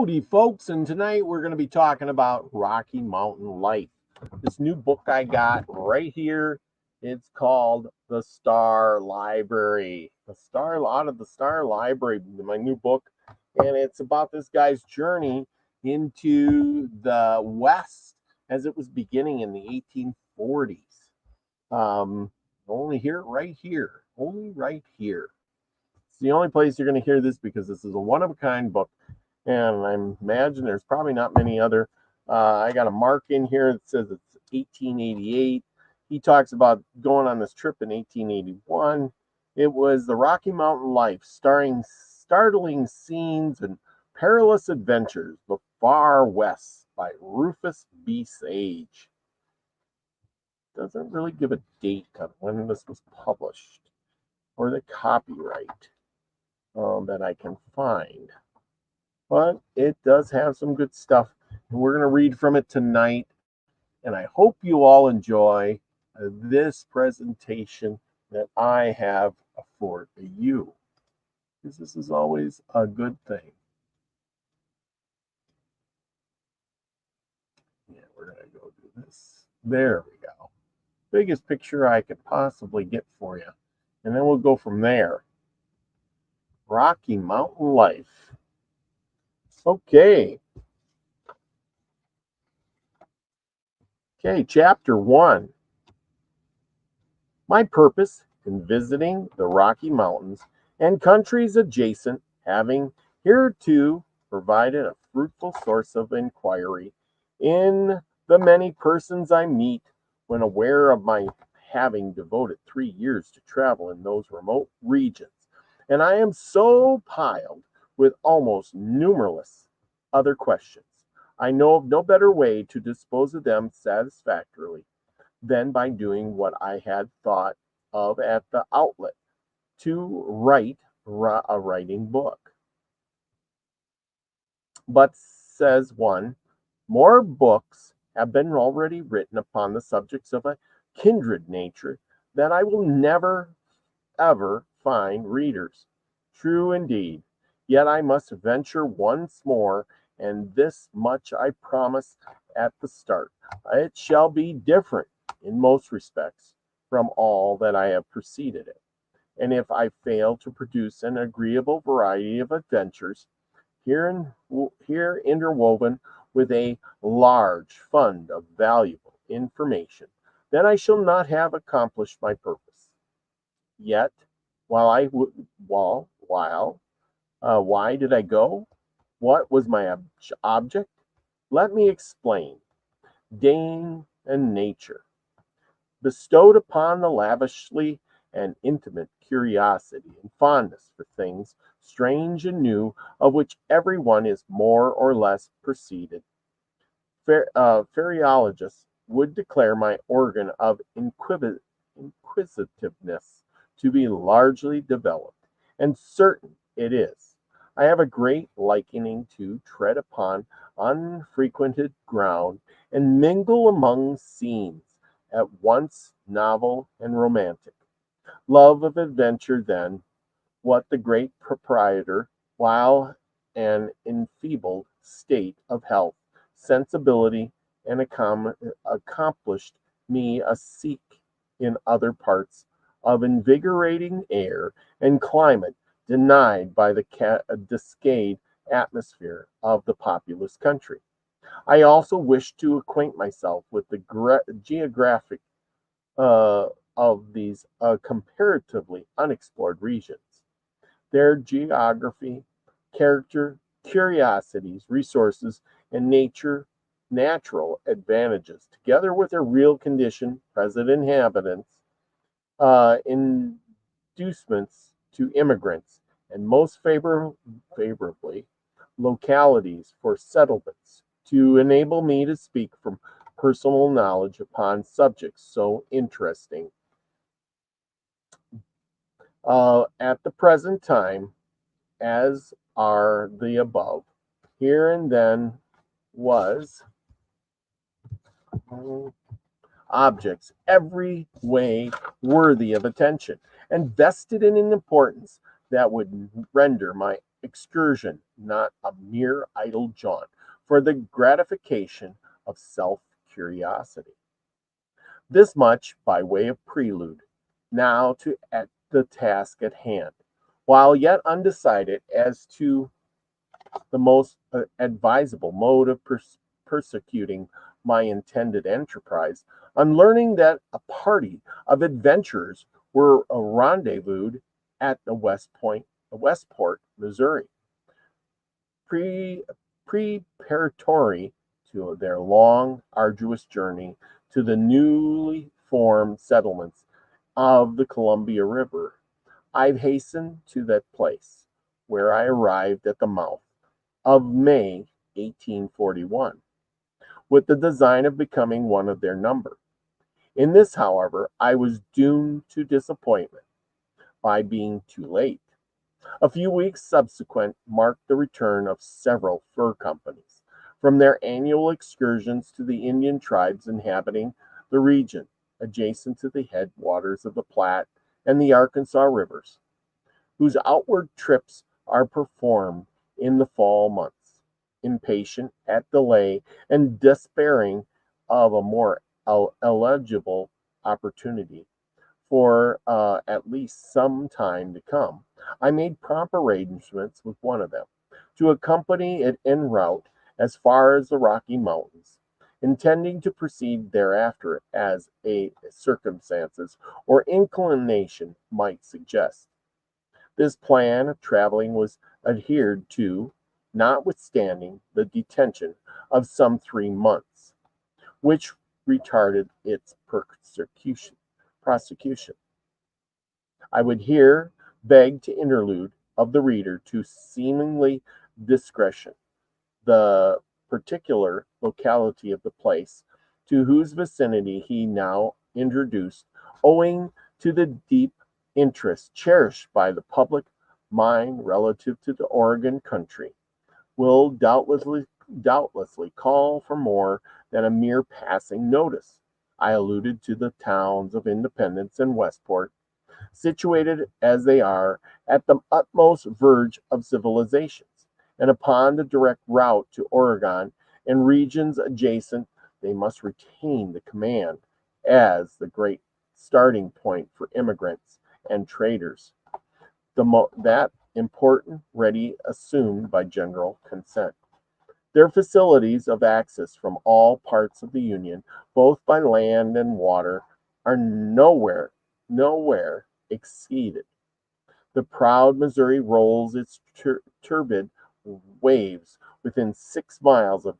Howdy, folks, and tonight we're going to be talking about Rocky Mountain Life. This new book I got right here, it's called The Star Library. Out of the Star Library, my new book, and it's about this guy's journey into the West as it was beginning in the 1840s. Only right here. It's the only place you're going to hear this because this is a one-of-a-kind book. And I imagine there's probably not many other. I got a mark in here that says it's 1888. He talks about going on this trip in 1881. It was the Rocky Mountain Life, starring startling scenes and perilous adventures, the Far West by Rufus B. Sage. Doesn't really give a date on when this was published or the copyright that I can find. But it does have some good stuff, and we're going to read from it tonight. And I hope you all enjoy this presentation that I have for you, because this is always a good thing. Yeah, we're going to go do this. There we go. Biggest picture I could possibly get for you. And then we'll go from there. Rocky Mountain Life. Okay, chapter 1. My purpose in visiting the Rocky Mountains and countries adjacent, having hereto provided a fruitful source of inquiry in the many persons I meet, when aware of my having devoted 3 years to travel in those remote regions, and I am so piled with almost numberless other questions, I know of no better way to dispose of them satisfactorily than by doing what I had thought of at the outlet, to write a writing book. But, says one, more books have been already written upon the subjects of a kindred nature, that I will never ever find readers. True indeed. Yet I must venture once more, and this much I promise at the start. It shall be different in most respects from all that I have preceded it. And if I fail to produce an agreeable variety of adventures, here interwoven with a large fund of valuable information, then I shall not have accomplished my purpose. Yet, why did I go? What was my object? Let me explain. Dame and nature bestowed upon the lavishly and intimate curiosity and fondness for things strange and new, of which every one is more or less preceded. Phrenologists would declare my organ of inquisitiveness to be largely developed, and certain it is. I have a great liking to tread upon unfrequented ground, and mingle among scenes at once novel and romantic. Love of adventure, then, what the great proprietor, while an enfeebled state of health, sensibility, and accomplished me a seek in other parts of invigorating air and climate denied by the cascade atmosphere of the populous country. I also wish to acquaint myself with the geographic of these comparatively unexplored regions, their geography, character, curiosities, resources, and natural advantages, together with their real condition, present inhabitants, inducements to immigrants, and most favorably localities for settlements, to enable me to speak from personal knowledge upon subjects so interesting at the present time as are the above. Here and then was objects every way worthy of attention, and vested in an importance that would render my excursion, not a mere idle jaunt for the gratification of self-curiosity. This much by way of prelude. Now to at the task at hand. While yet undecided as to the most advisable mode of persecuting my intended enterprise, on learning that a party of adventurers were rendezvoused at the Westport, Missouri, pre, preparatory to their long, arduous journey to the newly formed settlements of the Columbia River. I hastened to that place, where I arrived at the mouth of May 1841, with the design of becoming one of their number. In this, however, I was doomed to disappointment by being too late. A few weeks subsequent marked the return of several fur companies from their annual excursions to the Indian tribes inhabiting the region adjacent to the headwaters of the Platte and the Arkansas rivers, whose outward trips are performed in the fall months, impatient at delay and despairing of a more eligible opportunity for at least some time to come. I made prompt arrangements with one of them to accompany it en route as far as the Rocky Mountains, intending to proceed thereafter as a circumstances or inclination might suggest. This plan of traveling was adhered to, notwithstanding the detention of some 3 months, which retarded its prosecution. I would here beg to interlude of the reader to seemingly discretion the particular locality of the place to whose vicinity he now introduced, owing to the deep interest cherished by the public mind relative to the Oregon country, will doubtlessly call for more than a mere passing notice. I alluded to the towns of Independence and Westport, situated as they are at the utmost verge of civilizations, and upon the direct route to Oregon and regions adjacent. They must retain the command as the great starting point for immigrants and traders. That important ready assumed by general consent. Their facilities of access from all parts of the Union, both by land and water, are nowhere exceeded. The proud Missouri rolls its turbid waves within 6 miles of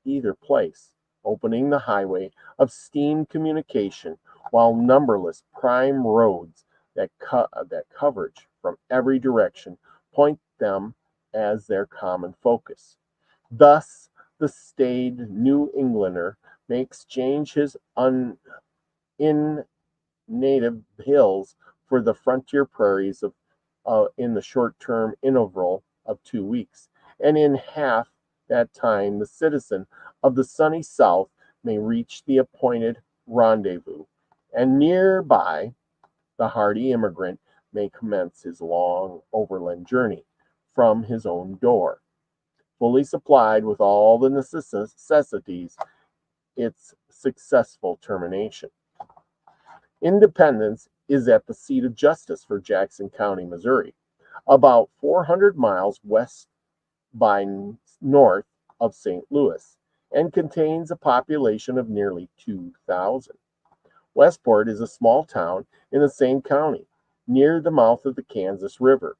either place, opening the highway of steam communication, while numberless prime roads that coverage from every direction point them as their common focus. Thus, the staid New Englander may exchange his in native hills for the frontier prairies of in the short-term interval of 2 weeks, and in half that time the citizen of the sunny South may reach the appointed rendezvous, and nearby the hardy immigrant may commence his long overland journey from his own door, fully supplied with all the necessities its successful termination. Independence is at the seat of justice for Jackson County, Missouri, about 400 miles west by north of St. Louis, and contains a population of nearly 2,000. Westport is a small town in the same county, near the mouth of the Kansas River,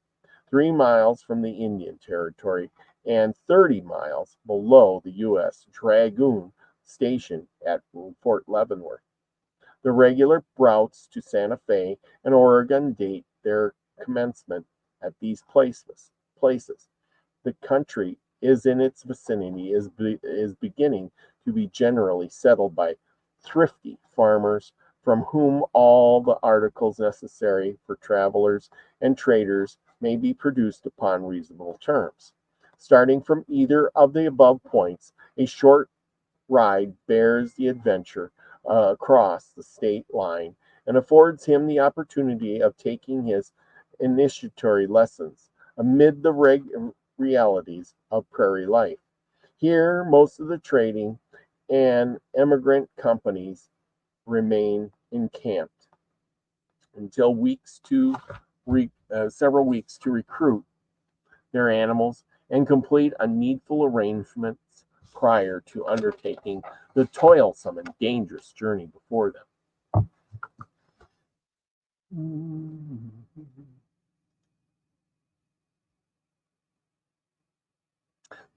3 miles from the Indian Territory and 30 miles below the U.S. Dragoon Station at Fort Leavenworth. The regular routes to Santa Fe and Oregon date their commencement at these places. The country is in its vicinity is beginning to be generally settled by thrifty farmers from whom all the articles necessary for travelers and traders may be produced upon reasonable terms. Starting from either of the above points, a short ride bears the adventure across the state line and affords him the opportunity of taking his initiatory lessons amid the realities of prairie life. Here, most of the trading and emigrant companies remain encamped until several weeks to recruit their animals and complete a needful arrangements prior to undertaking the toilsome and dangerous journey before them.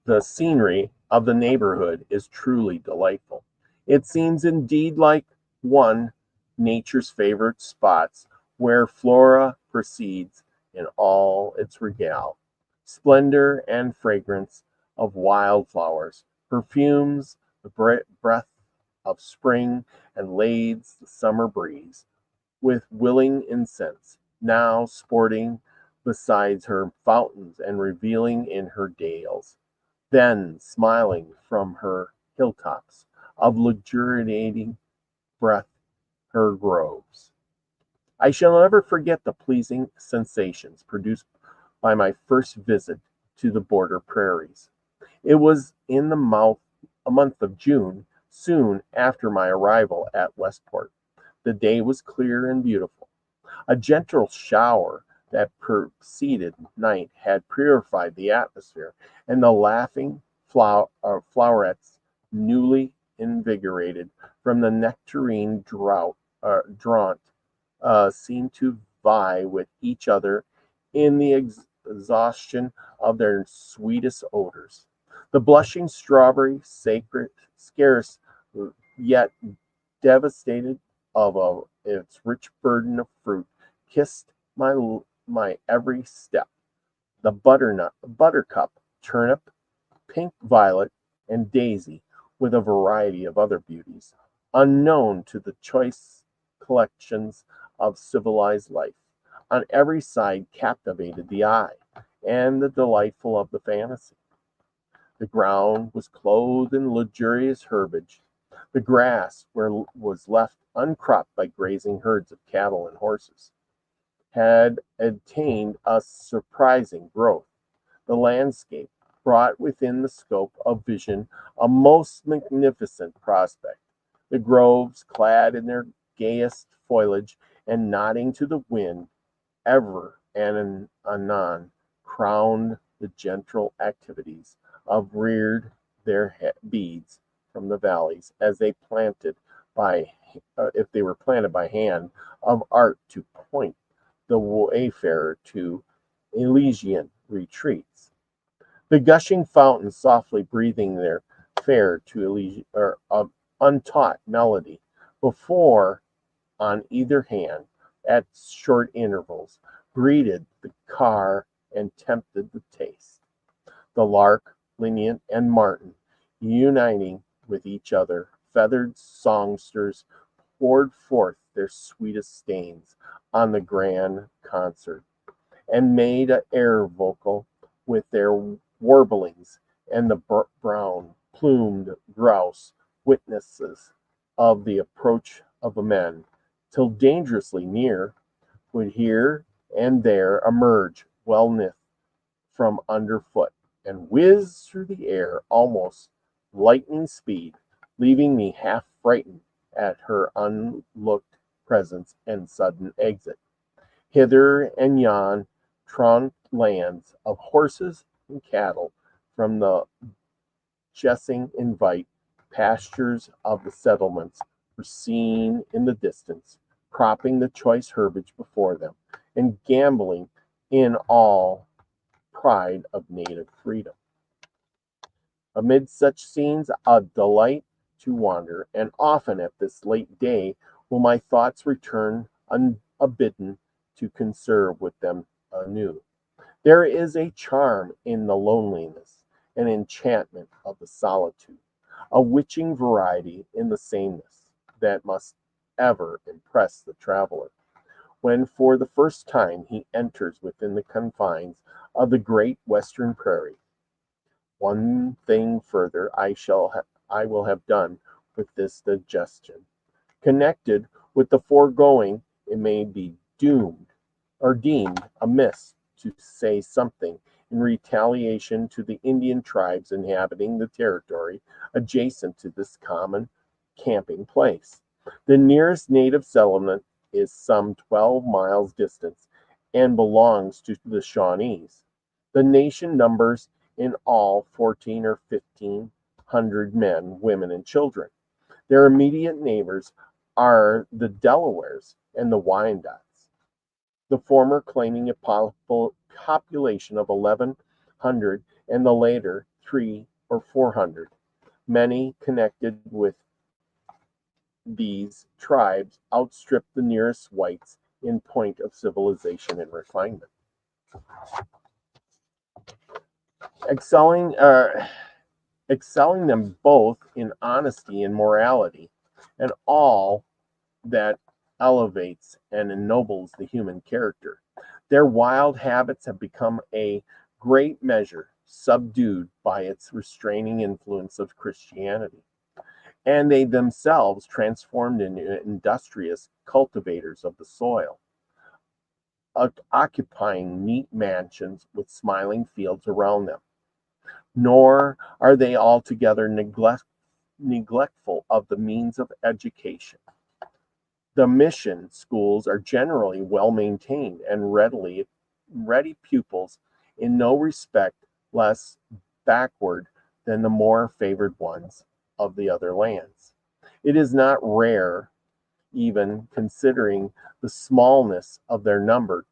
The scenery of the neighborhood is truly delightful. It seems indeed like one nature's favorite spots where flora proceeds in all its regale, splendor and fragrance of wildflowers, perfumes the breath of spring, and lades the summer breeze with willing incense, now sporting beside her fountains and revealing in her dales, then smiling from her hilltops of luxuriating breath her groves. I shall never forget the pleasing sensations produced by my first visit to the border prairies. It was in a month of June, soon after my arrival at Westport. The day was clear and beautiful. A gentle shower that preceded night had purified the atmosphere, and the laughing flowerets, newly invigorated from the nectarine draught, seemed to vie with each other in the exhaustion of their sweetest odors. The blushing strawberry, scarce yet devastated of its rich burden of fruit, kissed my every step. The buttercup, turnip, pink violet, and daisy, with a variety of other beauties, unknown to the choice collections of civilized life, on every side captivated the eye, and the delightful of the fancy. The ground was clothed in luxurious herbage. The grass, where was left uncropped by grazing herds of cattle and horses, had attained a surprising growth. The landscape brought within the scope of vision a most magnificent prospect. The groves, clad in their gayest foliage and nodding to the wind, ever and anon crowned the gentle activities of reared their beads from the valleys as they if they were planted by hand, of art to point the wayfarer to Elysian retreats. The gushing fountains softly breathing their fare to untaught melody, before on either hand, at short intervals, greeted the car and tempted the taste. The lark, linnet, and martin, uniting with each other, feathered songsters poured forth their sweetest strains on the grand concert, and made an air vocal with their warblings, and the brown plumed grouse, witnesses of the approach of men, till dangerously near, would here and there emerge well knit from underfoot, and whiz through the air almost lightning speed, leaving me half frightened at her unlooked presence and sudden exit. Hither and yon trunked lands of horses and cattle from the chessing invite pastures of the settlements were seen in the distance, cropping the choice herbage before them, and gamboling in all pride of native freedom. Amid such scenes, a delight to wander, and often at this late day will my thoughts return unbidden to conserve with them anew. There is a charm in the loneliness, an enchantment of the solitude, a witching variety in the sameness, that must ever impress the traveler, when for the first time he enters within the confines of the great western prairie. One thing further I will have done with this digestion. Connected with the foregoing, it may be deemed amiss to say something in retaliation to the Indian tribes inhabiting the territory adjacent to this common camping place. The nearest native settlement is some 12 miles distant and belongs to the Shawnees. The nation numbers in all 14 or 1500 men, women, and children. Their immediate neighbors are the Delawares and the Wyandots, the former claiming a population of 1,100 and the later 300 or 400. Many connected with these tribes outstrip the nearest whites in point of civilization and refinement. Excelling them both in honesty and morality, and all that elevates and ennobles the human character. Their wild habits have become a great measure subdued by its restraining influence of Christianity, and they themselves transformed into industrious cultivators of the soil, occupying neat mansions with smiling fields around them. Nor are they altogether neglectful of the means of education. The mission schools are generally well maintained and ready pupils, in no respect less backward than the more favored ones of the other lands. It is not rare, even considering the smallness of their number,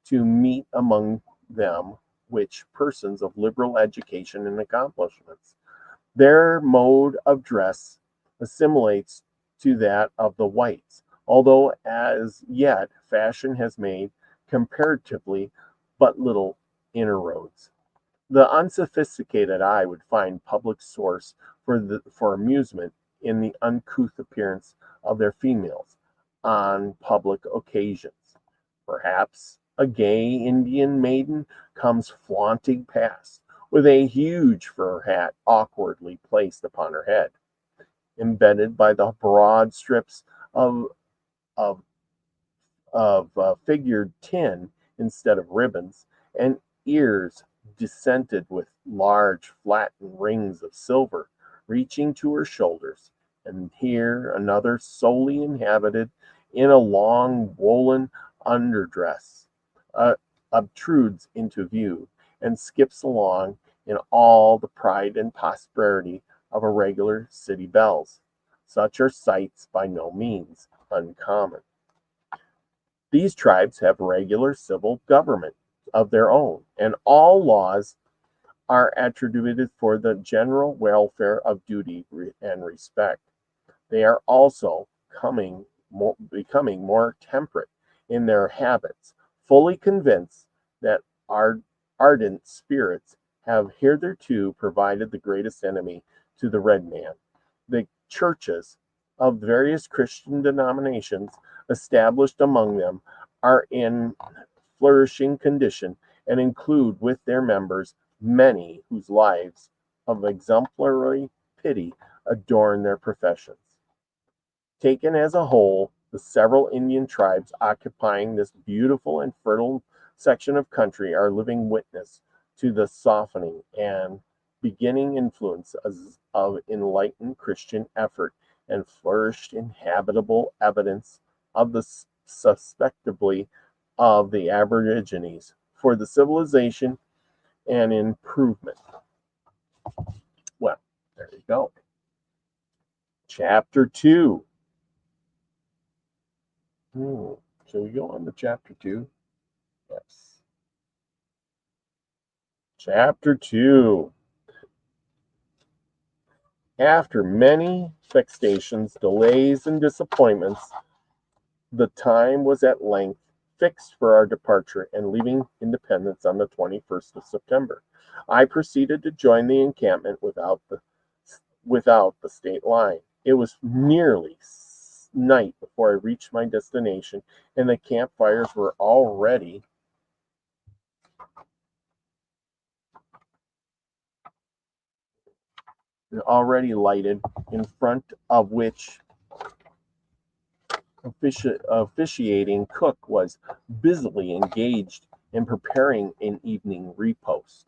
to meet among them which persons of liberal education and accomplishments. Their mode of dress assimilates to that of the whites, although as yet fashion has made comparatively but little inroads. The unsophisticated eye would find public source for amusement in the uncouth appearance of their females on public occasions. Perhaps a gay Indian maiden comes flaunting past with a huge fur hat awkwardly placed upon her head, embedded by the broad strips of figured tin instead of ribbons, and ears discented with large flattened rings of silver reaching to her shoulders. And here another solely inhabited in a long woolen underdress obtrudes into view and skips along in all the pride and prosperity of a regular city belles. Such are sights by no means uncommon. These tribes have regular civil government of their own, and all laws are attributed for the general welfare of duty and respect. They are also becoming more temperate in their habits, fully convinced that ardent spirits have hitherto provided the greatest enemy to the red man. The churches of various Christian denominations established among them are in flourishing condition and include with their members many whose lives of exemplary pity adorn their professions. Taken as a whole, the several Indian tribes occupying this beautiful and fertile section of country are living witness to the softening and beginning influence of enlightened Christian effort and flourished inhabitable evidence of the susceptibility of the Aborigines for the civilization and improvement. Well, there you go. Chapter 2. Shall we go on to chapter 2? Yes. Chapter 2. After many vexations, delays, and disappointments, the time was at length fixed for our departure and leaving Independence on the 21st of September. I proceeded to join the encampment without the state line. It was nearly night before I reached my destination, and the campfires were already lighted, in front of which officiating cook was busily engaged and preparing an evening repost.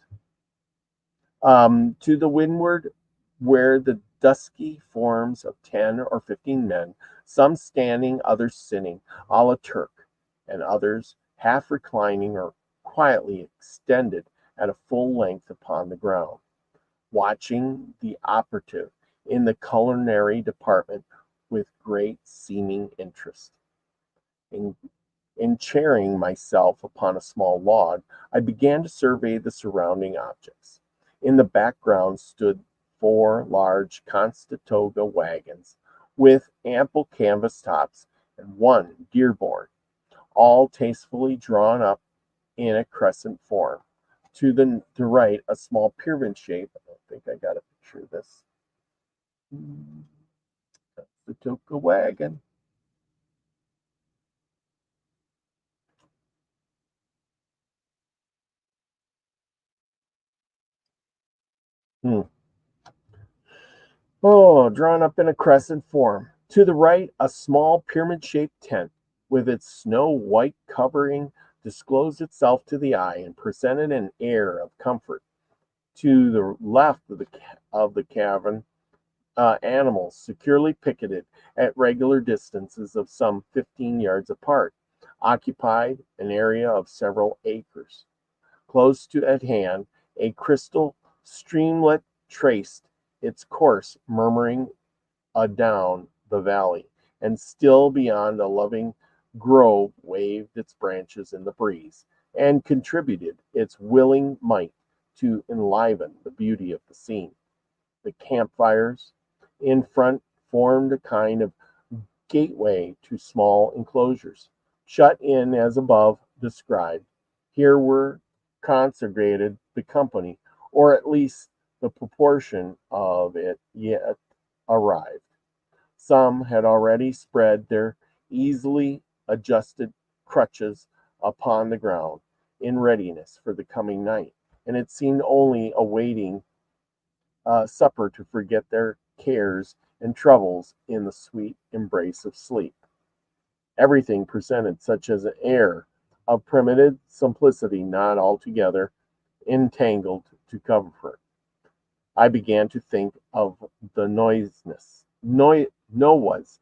To the windward, where the dusky forms of 10 or 15 men, some standing, others sitting, a la Turk, and others half reclining or quietly extended at a full length upon the ground, watching the operative in the culinary department with great seeming interest. In, in chairing myself upon a small log, I began to survey the surrounding objects. In the background stood 4 large Conestoga wagons with ample canvas tops and one Dearborn, all tastefully drawn up in a crescent form. To right, a small pyramid shape. I don't think I got a picture of this. That's the Toka wagon. Hmm. Oh, drawn up in a crescent form. To the right, a small pyramid shaped tent with its snow white covering disclosed itself to the eye and presented an air of comfort. To the left of the cavern, animals securely picketed at regular distances of some 15 yards apart occupied an area of several acres. Close to at hand, a crystal streamlet traced its course, murmuring adown the valley, and still beyond a loving grove waved its branches in the breeze, and contributed its willing might to enliven the beauty of the scene. The campfires in front formed a kind of gateway to small enclosures, shut in as above described. Here were consecrated the company, or at least the proportion of it yet arrived. Some had already spread their easily adjusted crutches upon the ground in readiness for the coming night, and it seemed only awaiting supper to forget their cares and troubles in the sweet embrace of sleep. Everything presented such as an air of primitive simplicity not altogether entangled to comfort. I began to think of the noiselessness, no wise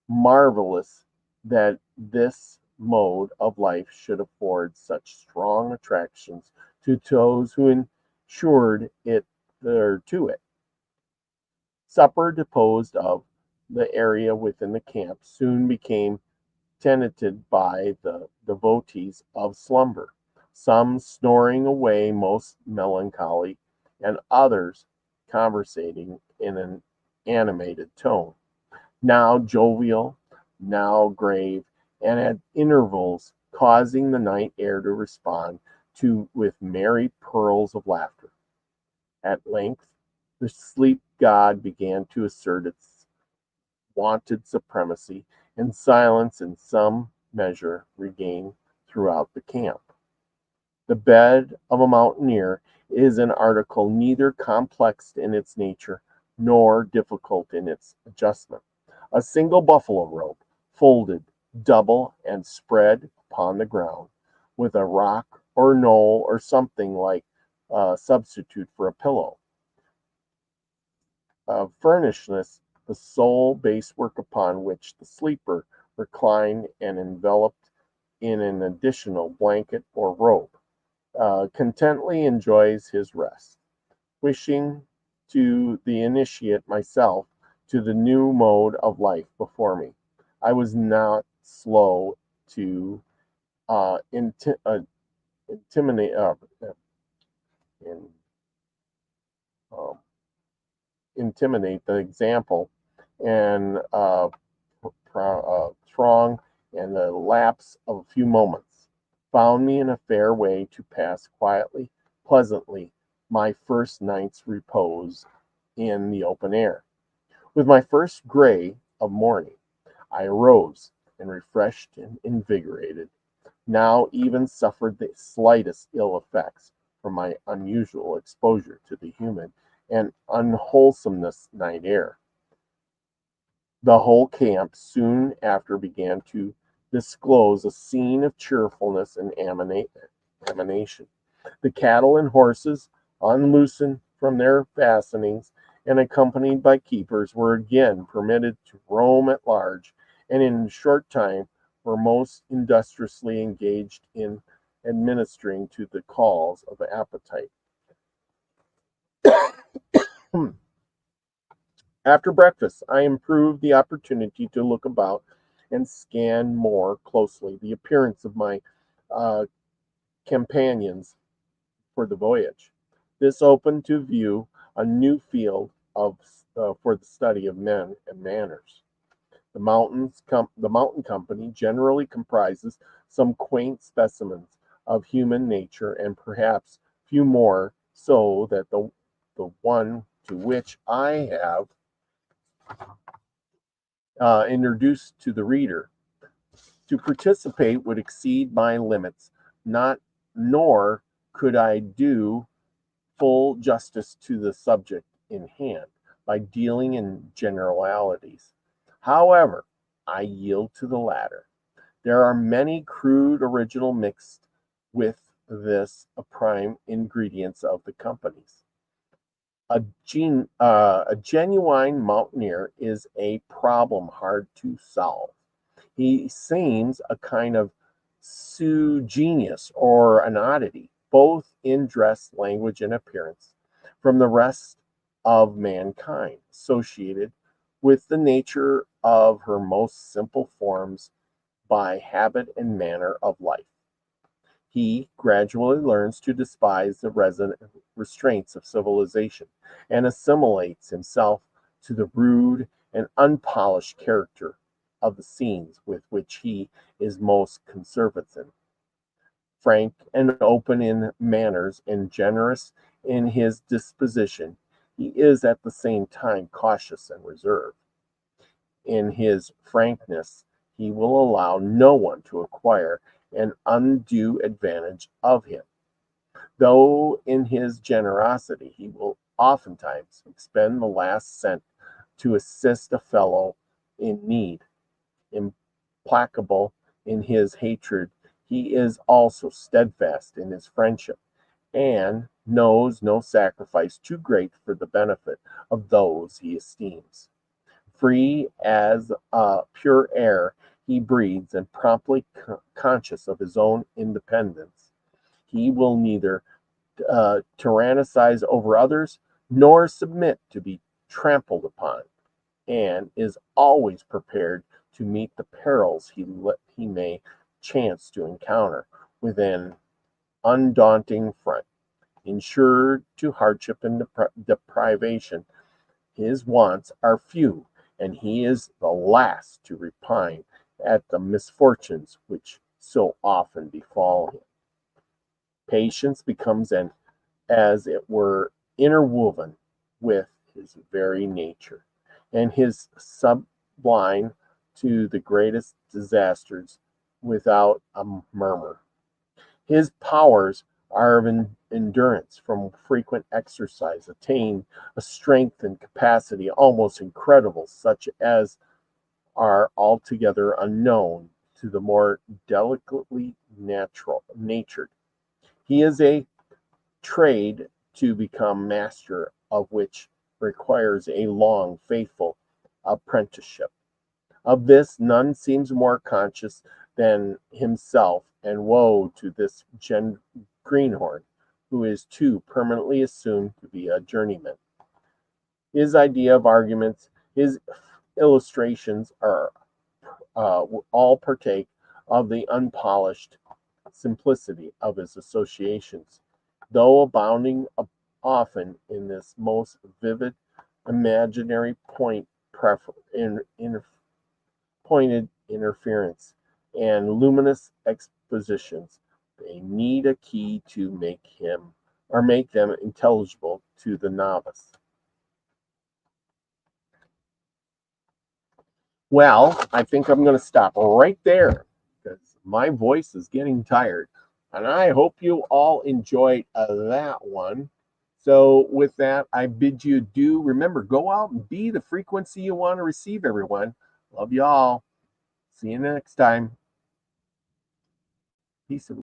marvelous that this mode of life should afford such strong attractions to those who insured it to it. Supper disposed of, the area within the camp soon became tenanted by the devotees of slumber, some snoring away most melancholy, and others conversating in an animated tone, now jovial, now grave, and at intervals causing the night air to respond to with merry pearls of laughter. At length, the sleep god began to assert its wonted supremacy, and silence in some measure regained throughout the camp. The bed of a mountaineer is an article neither complex in its nature nor difficult in its adjustment. A single buffalo robe, folded double and spread upon the ground, with a rock or knoll or something like a substitute for a pillow, furnished the sole basework upon which the sleeper reclined and enveloped in an additional blanket or robe, contentedly enjoys his rest. Wishing to the initiate myself to the new mode of life before me, I was not slow to intimidate, in, um, intimidate the example and throng, and the lapse of a few moments found me in a fair way to pass quietly, pleasantly, my first night's repose in the open air. With my first gray of morning, I arose, and refreshed and invigorated, now even suffered the slightest ill effects from my unusual exposure to the humid and unwholesomeness night air. The whole camp soon after began to disclose a scene of cheerfulness and emanation. The cattle and horses, unloosened from their fastenings and accompanied by keepers, were again permitted to roam at large, and in a short time were most industriously engaged in administering to the calls of appetite. After breakfast, I improved the opportunity to look about and scan more closely the appearance of my uh, companions for the voyage. This opened to view a new field for the study of men and manners. The mountain company generally comprises some quaint specimens of human nature, and perhaps few more so that the one to which I have introduced to the reader. To participate would exceed my limits, not nor could I do full justice to the subject in hand by dealing in generalities. However, I yield to the latter. There are many crude original mixed with this prime ingredients of the companies. A genuine mountaineer is a problem hard to solve. He seems a kind of sui genius or an oddity, both in dress, language, and appearance, from the rest of mankind, associated with the nature of her most simple forms by habit and manner of life. He gradually learns to despise the restraints of civilization and assimilates himself to the rude and unpolished character of the scenes with which he is most conversant. Frank and open in manners and generous in his disposition, he is at the same time cautious and reserved. In his frankness, he will allow no one to acquire an undue advantage of him, though in his generosity he will oftentimes expend the last cent to assist a fellow in need. Implacable in his hatred, he is also steadfast in his friendship, and knows no sacrifice too great for the benefit of those he esteems. Free as pure air, he breathes, and promptly conscious of his own independence. He will neither tyrannize over others nor submit to be trampled upon, and is always prepared to meet the perils he may chance to encounter with an undaunting front. Insured to hardship and deprivation, his wants are few, and he is the last to repine at the misfortunes which so often befall him. Patience becomes as it were interwoven with his very nature, and his sublime to the greatest disasters without a murmur. His powers are of endurance from frequent exercise, attain a strength and capacity almost incredible, such as are altogether unknown to the more delicately natured. He is a trade to become master of which requires a long, faithful apprenticeship. Of this, none seems more conscious than himself, and woe to this greenhorn, who is too permanently assumed to be a journeyman. His idea of arguments, his illustrations are all partake of the unpolished simplicity of his associations, though abounding often in this most vivid imaginary pointed interference and luminous expositions. They need a key to make them intelligible to the novice. Well, I think I'm going to stop right there because my voice is getting tired. And I hope you all enjoyed that one. So, with that, I bid you adieu. Remember, go out and be the frequency you want to receive, everyone. Love you all. See you next time. Peace.